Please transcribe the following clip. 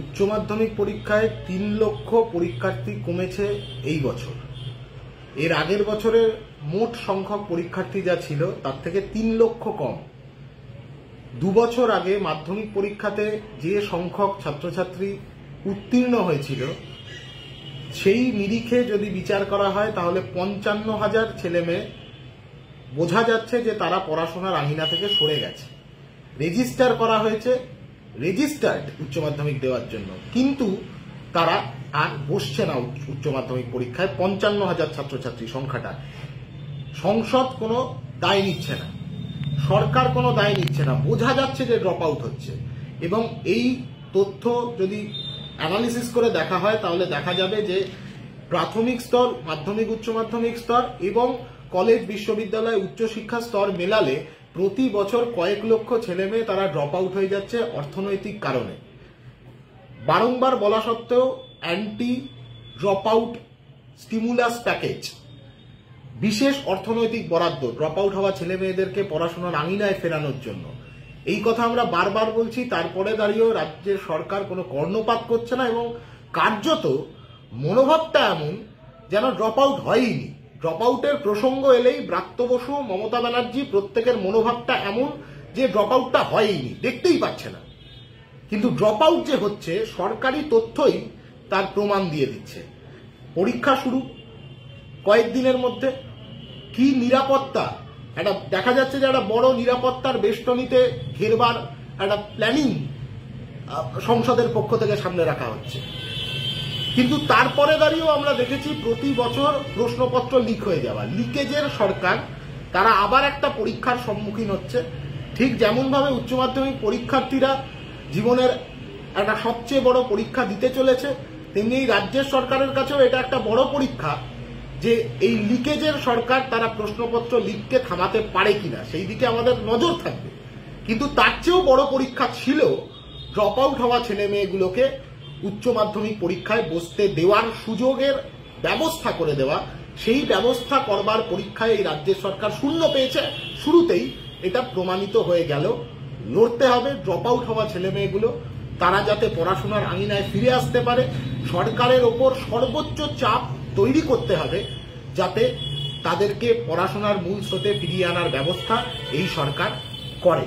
উচ্চ মাধ্যমিক পরীক্ষায় 3 লক্ষ পরীক্ষার্থী কমেছে এই বছর। এর আগের বছরের মোট সংখ্যক পরীক্ষার্থী যা ছিল তার থেকে 3 লক্ষ কম। 2 বছর আগে মাধ্যমিক পরীক্ষাতে যে সংখ্যক ছাত্রছাত্রী উত্তীর্ণ হয়েছিল সেই নিরিখে যদি বিচার করা হয় তাহলে 55,000 ছেলে মেয়ে বোঝা যাচ্ছে যে তারা পড়াশোনার আঙিনা থেকে সরে গেছে। রেজিস্টার করা হয়েছে, রেজিস্টার্ড উচ্চ মাধ্যমিক দেওয়ার জন্য, কিন্তু তারা আর বসছে না উচ্চ মাধ্যমিক পরীক্ষায়। 55,000 ছাত্রছাত্রী সংখ্যাটা। সংসদ কোনো দায় নিচ্ছে না, সরকার কোনো দায় নিচ্ছে না, বোঝা যাচ্ছে যে ড্রপ আউট হচ্ছে। এবং এই তথ্য যদি অ্যানালিসিস করে দেখা হয় তাহলে দেখা যাবে যে প্রাথমিক স্তর, মাধ্যমিক উচ্চ মাধ্যমিক স্তর এবং কলেজ বিশ্ববিদ্যালয় উচ্চশিক্ষা স্তর মেলালে প্রতি বছর কয়েক লক্ষ ছেলে মেয়ে তারা ড্রপ আউট হয়ে যাচ্ছে অর্থনৈতিক কারণে। বারংবার বলা সত্ত্বেও anti drop out stimulus package, বিশেষ অর্থনৈতিক বরাদ্দ ড্রপ আউট হওয়া ছেলে মেয়েদেরকে পড়াশোনার আঙিনায় ফেরানোর জন্য, এই কথা আমরা বারবার বলছি। তারপরে দাঁড়িয়েও রাজ্যের সরকার কোনো কর্ণপাত করছে না এবং কার্যত মনোভাবটা এমন যেন ড্রপ আউট হয়নি। ড্রপ আউটের প্রসঙ্গ এলেই ব্রাত্য বসু, মমতা ব্যানার্জি প্রত্যেকের মনোভাবটা এমন যে ড্রপ আউটটা হয়নি, দেখতেই পাচ্ছে না। কিন্তু ড্রপ আউট যে হচ্ছে সরকারি তথ্যই তার প্রমাণ দিয়ে দিচ্ছে। পরীক্ষা শুরু কয়েকদিনের মধ্যে, কি নিরাপত্তা, একটা দেখা যাচ্ছে যে একটা বড় নিরাপত্তার বেষ্টনীতে ঘেরবার একটা প্ল্যানিং সংসদের পক্ষ থেকে সামনে রাখা হচ্ছে। কিন্তু তারপরে দাঁড়িয়েও আমরা দেখেছি প্রতি বছর প্রশ্নপত্র লিক হয়ে যাওয়া, লিকেজের সরকার। তারা আবার একটা পরীক্ষার সম্মুখীন হচ্ছে। ঠিক যেমন ভাবে উচ্চ মাধ্যমিক পরীক্ষার্থীরা জীবনের একটা সবচেয়ে বড় পরীক্ষা দিতে চলেছে, তেমনি রাজ্যের সরকারের কাছেও এটা একটা বড় পরীক্ষা যে এই লিকেজের সরকার তারা প্রশ্নপত্র লিককে থামাতে পারে কিনা, সেই দিকে আমাদের নজর থাকবে। কিন্তু তার চেয়েও বড় পরীক্ষা ছিল ড্রপ আউট হওয়া ছেলে মেয়েগুলোকে উচ্চ মাধ্যমিক পরীক্ষায় বসতে দেওয়ার সুযোগের ব্যবস্থা করে দেওয়া। সেই ব্যবস্থা করবার পরীক্ষায় এই রাজ্যের সরকার শূন্য পেয়েছে। শুরুতেই এটা প্রমাণিত হয়ে গেল। লড়তে হবে ড্রপ আউট হওয়া ছেলে মেয়েগুলো, তারা যাতে পড়াশোনার আঙিনায় ফিরে আসতে পারে। সরকারের ওপর সর্বোচ্চ চাপ তৈরি করতে হবে যাতে তাদেরকে পড়াশোনার মূল স্রোতে ফিরিয়ে আনার ব্যবস্থা এই সরকার করে।